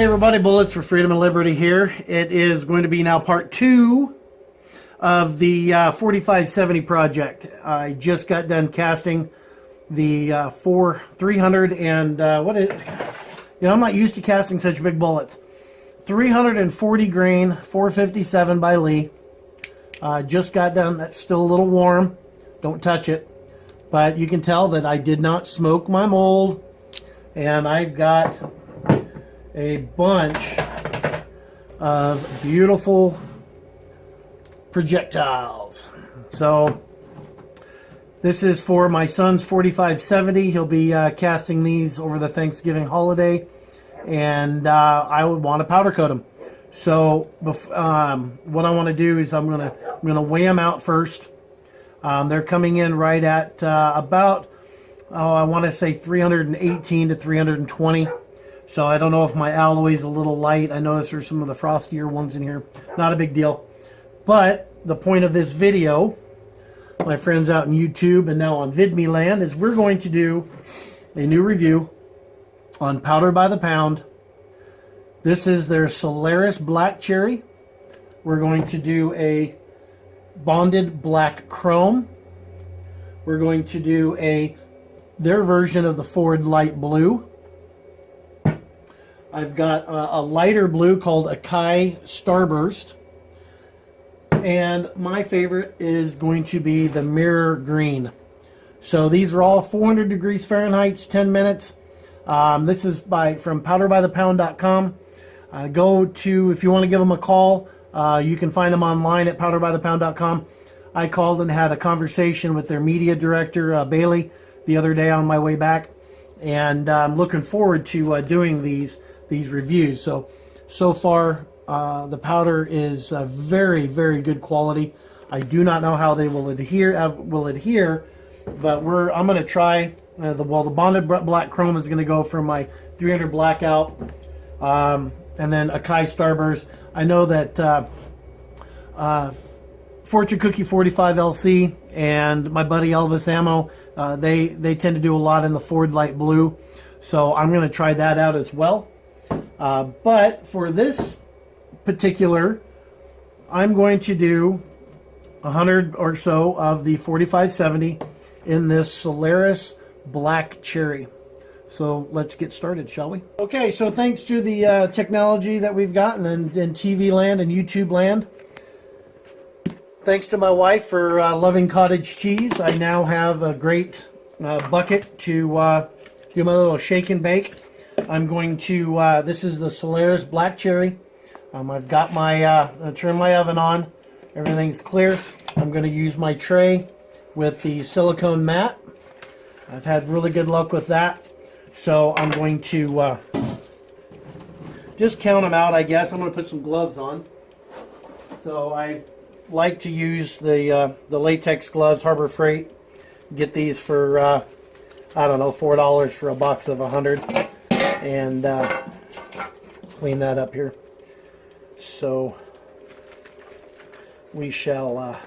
everybody, Bullets for Freedom and Liberty here. It is going to be now part 2 of the 4570 project. I just got done casting the 300 and I'm not used to casting such big bullets. 340 grain 457 by Lee. Just got done. That's still a little warm. Don't touch it. But you can tell that I did not smoke my mold, and I've got a bunch of beautiful projectiles. So this is for my son's 4570. He'll be casting these over the Thanksgiving holiday, and I would want to powder coat them. So what I want to do is I'm gonna weigh them out first. They're coming in right at about, I want to say 318 to 320. So I don't know if my alloy is a little light. I notice there's some of the frostier ones in here. Not a big deal. But the point of this video, my friends out in YouTube and now on VidMe land, is we're going to do a new review on Powder by the Pound. This is their Solaris Black Cherry. We're going to do a bonded black chrome. We're going to do their version of the Ford light blue. I've got a lighter blue called Akai Starburst. And my favorite is going to be the mirror green. So these are all 400 degrees Fahrenheit, 10 minutes. This is from powderbythepound.com. If you want to give them a call, you can find them online at powderbythepound.com. I called and had a conversation with their media director, Bailey, the other day on my way back. And I'm looking forward to doing these reviews. So far, the powder is very, very good quality. I do not know how they will adhere, but I'm going to try. The bonded black chrome is going to go from my 300 blackout, and then Akai Starburst. I know that Fortune Cookie 45 LC and my buddy Elvis Ammo, they tend to do a lot in the Ford light blue, so I'm going to try that out as well. But for this particular, I'm going to do 100 or so of the 4570 in this Solaris Black Cherry. So let's get started, shall we? Okay, so thanks to the technology that we've got in TV land and YouTube land, thanks to my wife for loving cottage cheese, I now have a great bucket to do my little shake and bake. I'm going to, this is the Solaris Black Cherry. I've got my, turn my oven on. Everything's clear. I'm going to use my tray with the silicone mat. I've had really good luck with that. So I'm going to just count them out, I guess. I'm going to put some gloves on. So I like to use the Latex Gloves, Harbor Freight. Get these for, I don't know, $4 for a box of 100. And clean that up here. So we shall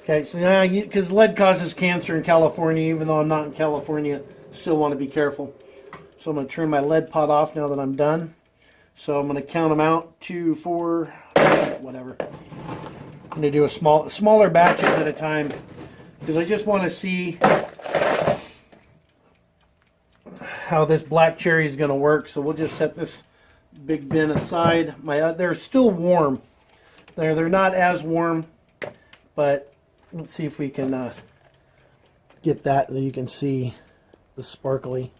okay, so now because lead causes cancer in California, even though I'm not in California, still want to be careful. So I'm going to turn my lead pot off now that I'm done. So I'm going to count them out, 2, 4, whatever. I'm going to do smaller batches at a time because I just want to see how this black cherry is going to work. So we'll just set this big bin aside. They're still warm. They're not as warm, but let's see if we can get that so you can see the sparkly.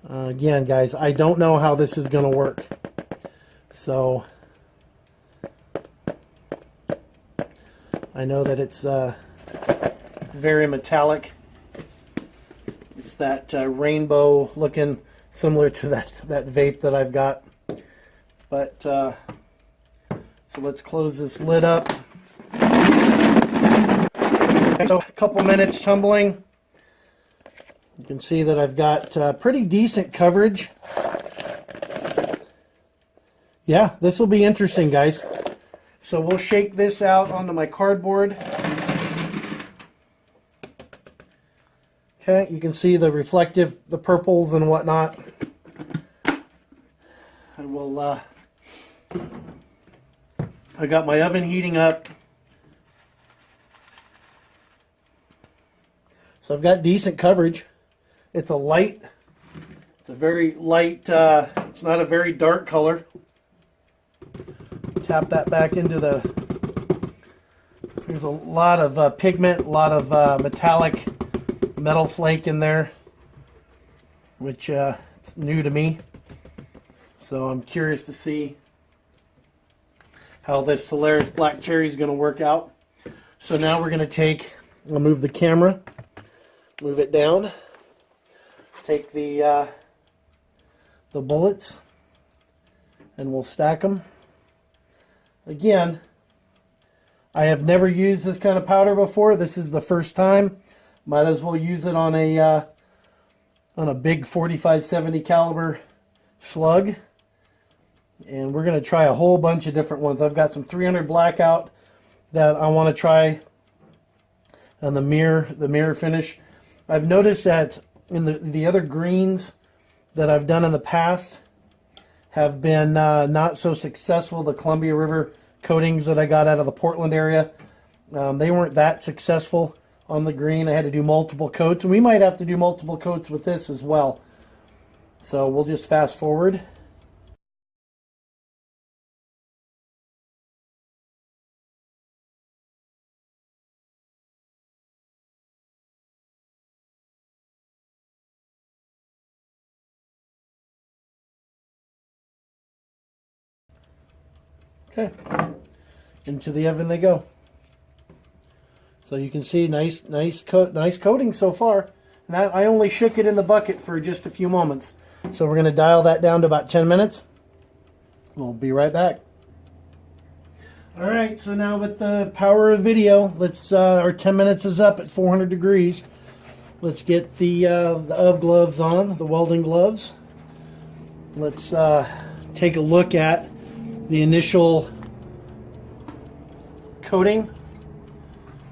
Again, guys, I don't know how this is going to work. So I know that it's very metallic. It's that rainbow looking, similar to that vape that I've got. But so let's close this lid up. So a couple minutes tumbling. You can see that I've got pretty decent coverage. Yeah, this will be interesting, guys. So we'll shake this out onto my cardboard. Okay, you can see the reflective, the purples and whatnot. I will, I got my oven heating up. So I've got decent coverage. It's a very light, it's not a very dark color. Tap that back into there's a lot of pigment, a lot of metallic metal flake in there, which it's new to me. So I'm curious to see how this Solaris Black Cherry is going to work out. So now we're going to I'll move the camera, move it down, take the bullets, and we'll stack them. Again, I have never used this kind of powder before. This is the first time. Might as well use it on a big 45-70 caliber slug. And we're going to try a whole bunch of different ones. I've got some 300 blackout that I want to try on the mirror finish. I've noticed that in the other greens that I've done in the past have been not so successful. The Columbia River coatings that I got out of the Portland area, they weren't that successful on the green. I had to do multiple coats, and we might have to do multiple coats with this as well. So we'll just fast forward. Okay, into the oven they go. So you can see nice coating so far. And I only shook it in the bucket for just a few moments. So we're going to dial that down to about 10 minutes. We'll be right back. All right, so now with the power of video, let's our 10 minutes is up at 400 degrees. Let's get the UV gloves on, the welding gloves. Let's take a look at the initial coating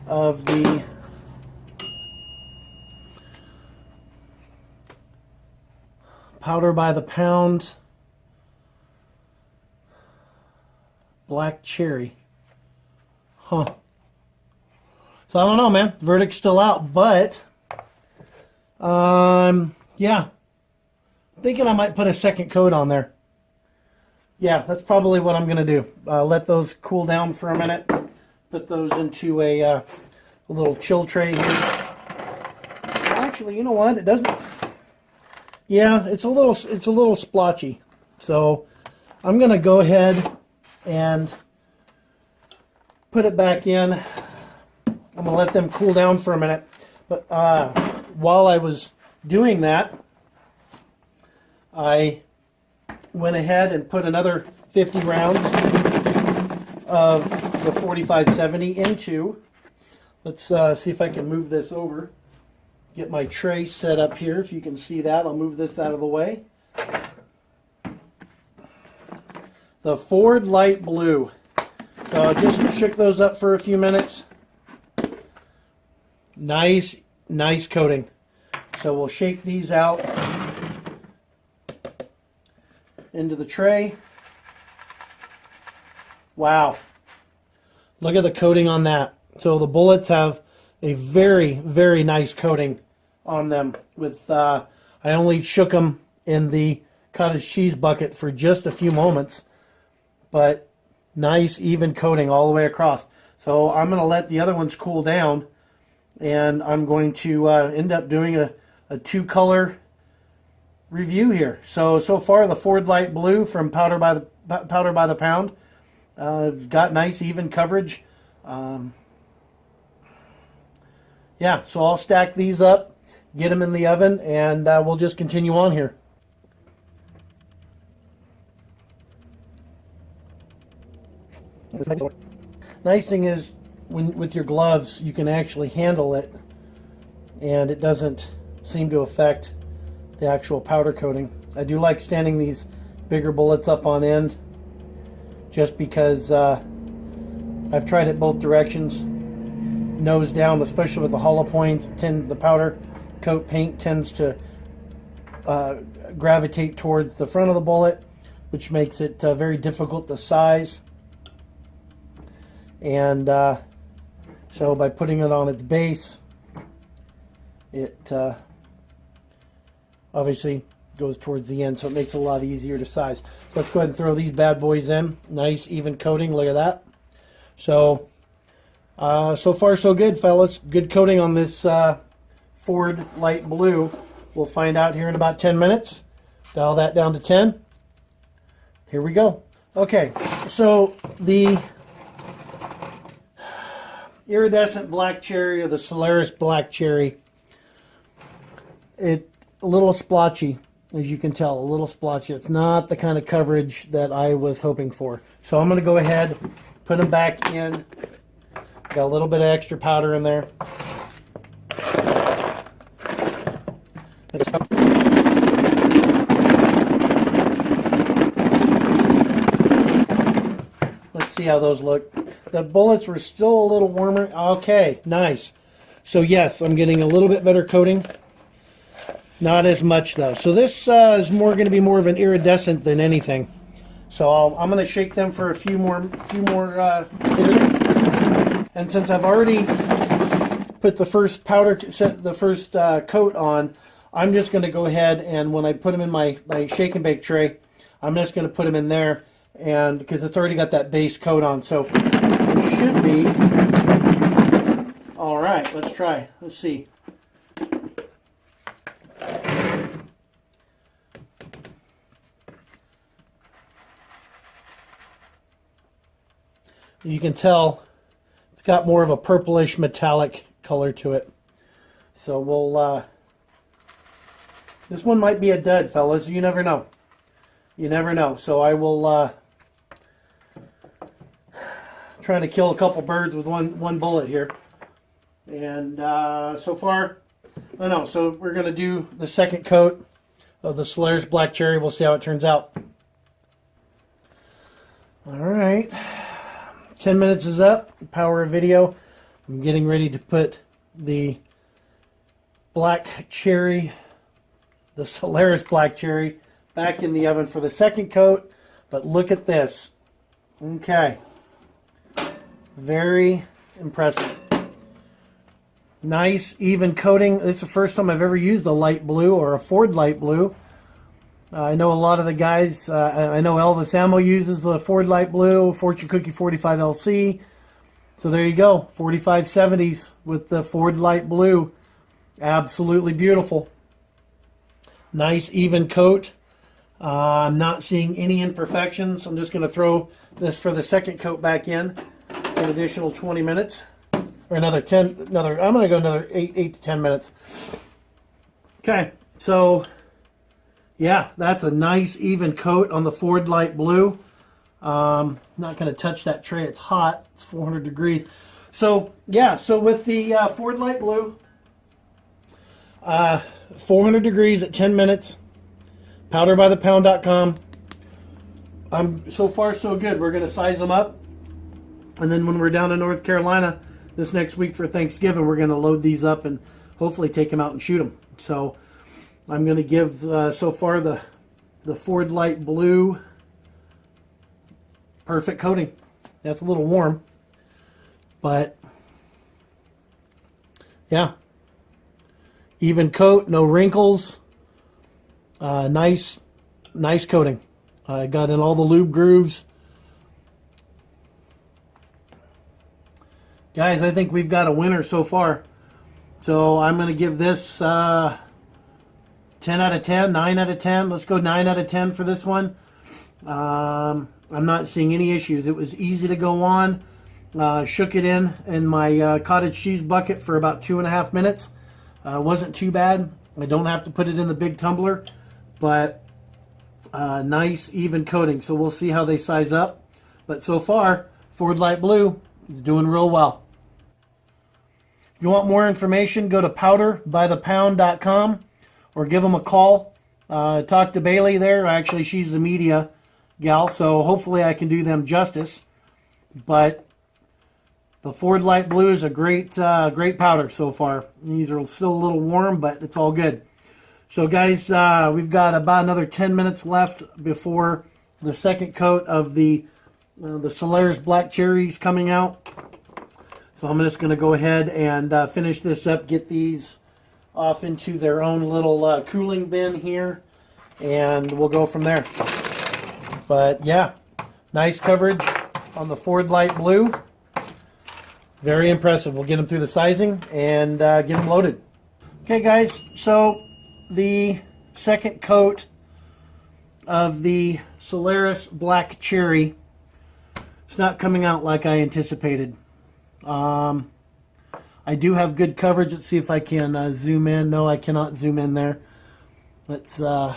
of the powder by the pound black cherry. So I don't know, man. The verdict's still out, but yeah, thinking I might put a second coat on there. Yeah, that's probably what I'm going to do. Let those cool down for a minute. Sp those into a little chill tray here. Actually, you know what? It doesn't. Yeah, it's a little splotchy. So I'm going to go ahead and put it back in. I'm going to let them cool down for a minute. But while I was doing that, I went ahead and put another 50 rounds of the 4570 into. Let's see if I can move this over. Get my tray set up here. If you can see that, I'll move this out of the way. The Ford Light Blue. So I just shook those up for a few minutes. Nice coating. So we'll shake these out into the tray. Wow. Look at the coating on that. So the bullets have a very, very nice coating on them. With I only shook them in the cottage cheese bucket for just a few moments, but nice even coating all the way across. So I'm going to let the other ones cool down, and I'm going to end up doing a two-color review here. So far the Ford Light Blue from Powder by the Pound got nice even coverage. Yeah, so I'll stack these up, get them in the oven, and we'll just continue on here. Nice thing is, with your gloves, you can actually handle it, and it doesn't seem to affect the actual powder coating. I do like standing these bigger bullets up on end, just because I've tried it both directions, nose down, especially with the hollow points. The powder coat paint tends to gravitate towards the front of the bullet, which makes it very difficult to size. And so by putting it on its base, it obviously goes towards the end, so it makes it a lot easier to size. Let's go ahead and throw these bad boys in. Nice even coating, look at that. So so far so good, fellas. Good coating on this Ford light blue. We'll find out here in about 10 minutes. Dial that down to 10. Here we go. Okay, so the Iridescent Black Cherry, or the Solaris Black Cherry, it a little splotchy, as you can tell, a little splotchy. It's not the kind of coverage that I was hoping for. So I'm going to go ahead, put them back in. Got a little bit of extra powder in there. Let's see how those look. The bullets were still a little warmer. Okay, nice. So yes, I'm getting a little bit better coating. Not as much though. So this is going to be more of an iridescent than anything. So I'm going to shake them for a few more. And since I've already put the first coat on, I'm just going to go ahead and when I put them in my shake and bake tray, I'm just going to put them in there, and because it's already got that base coat on, so it should be all right. Let's try. Let's see. You can tell it's got more of a purplish metallic color to it. So we'll, this one might be a dud, fellas. You never know. You never know. So I will, trying to kill a couple birds with one bullet here. And so far, oh no, so we're going to do the second coat of the Solaris Black Cherry. We'll see how it turns out. All right. 10 minutes is up. Power of video. I'm getting ready to put the Black Cherry, the Solaris Black Cherry, back in the oven for the second coat. But look at this. Okay. Very impressive. Nice, even coating. This is the first time I've ever used a light blue or a Ford light blue. I know a lot of the guys, I know Elvis Ammo uses a Ford light blue, Fortune Cookie 45 LC. So there you go, 4570s with the Ford light blue. Absolutely beautiful. Nice even coat. I'm not seeing any imperfections. I'm just going to throw this for the second coat back in for an additional 20 minutes. Or I'm going to go another 8 to 10 minutes. Okay, so yeah, that's a nice even coat on the Ford light blue. Not going to touch that tray. It's hot. It's 400 degrees. So yeah, so with the Ford light blue, 400 degrees at 10 minutes. Powderbythepound.com. So far so good. We're going to size them up, and then when we're down in North Carolina this next week for Thanksgiving, we're going to load these up and hopefully take them out and shoot them. So I'm going to give so far the Ford light blue perfect coating. That's a little warm, but yeah, even coat, no wrinkles. Nice coating. I got in all the lube grooves. Guys, I think we've got a winner so far. So I'm going to give this 10 out of 10, 9 out of 10. Let's go 9 out of 10 for this one. I'm not seeing any issues. It was easy to go on. Shook it in my cottage cheese bucket for about 2.5 minutes. Wasn't too bad. I don't have to put it in the big tumbler, but nice even coating. So we'll see how they size up. But so far, Ford Light Blue is doing real well. If you want more information, go to powderbythepound.com or give them a call. Talk to Bailey there. Actually, she's the media gal, so hopefully I can do them justice. But The Ford Light Blue is a great powder so far. These are still a little warm, but it's all good. So guys, we've got about another 10 minutes left before the second coat of the Solaris Black Cherries coming out. So I'm just going to go ahead and finish this up, get these off into their own little cooling bin here, and we'll go from there. But yeah, nice coverage on the Ford Light Blue. Very impressive. We'll get them through the sizing and get them loaded. Okay guys, so the second coat of the Solaris Black Cherry, it's not coming out like I anticipated. I do have good coverage. Let's see if I can zoom in. No, I cannot zoom in there. Let's bring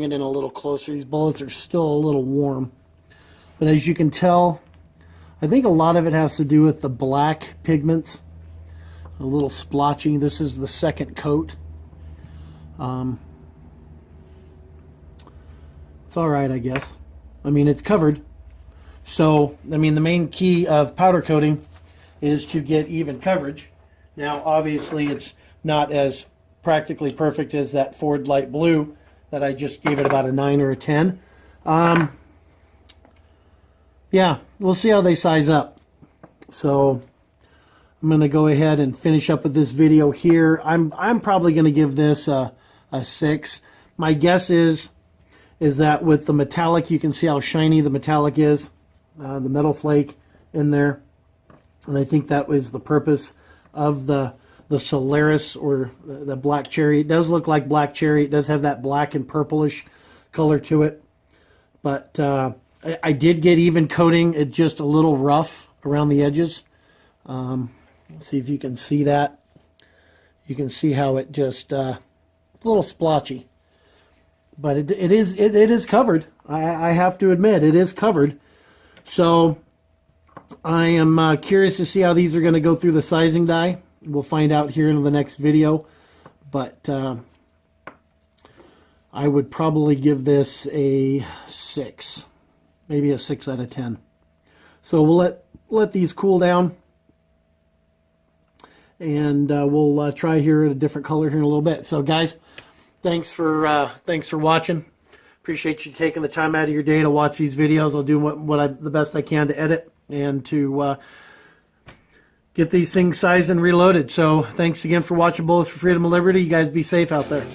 it in a little closer. These bullets are still a little warm. But as you can tell, I think a lot of it has to do with the black pigments. A little splotchy. This is the second coat. It's alright, I guess. I mean, it's covered. So, I mean, the main key of powder coating is to get even coverage. Now, obviously, it's not as practically perfect as that Ford Light Blue that I just gave it about a 9 or a 10. Yeah, we'll see how they size up. So, I'm going to go ahead and finish up with this video here. I'm probably going to give this a 6. My guess is that with the metallic, you can see how shiny the metallic is. The metal flake in there. And I think that was the purpose of the Solaris or the black cherry. It does look like black cherry. It does have that black and purplish color to it. But I did get even coating. It's just a little rough around the edges. Let's see if you can see that. You can see how it just it's a little splotchy. But it is covered. I have to admit, it is covered. So I am curious to see how these are going to go through the sizing die. We'll find out here in the next video. But I would probably give this a 6. Maybe a 6 out of 10. So we'll let these cool down. And we'll try here at a different color here in a little bit. So guys, thanks for watching. Appreciate you taking the time out of your day to watch these videos. I'll do the best I can to edit and to get these things sized and reloaded. So thanks again for watching Bullets for Freedom and Liberty. You guys be safe out there.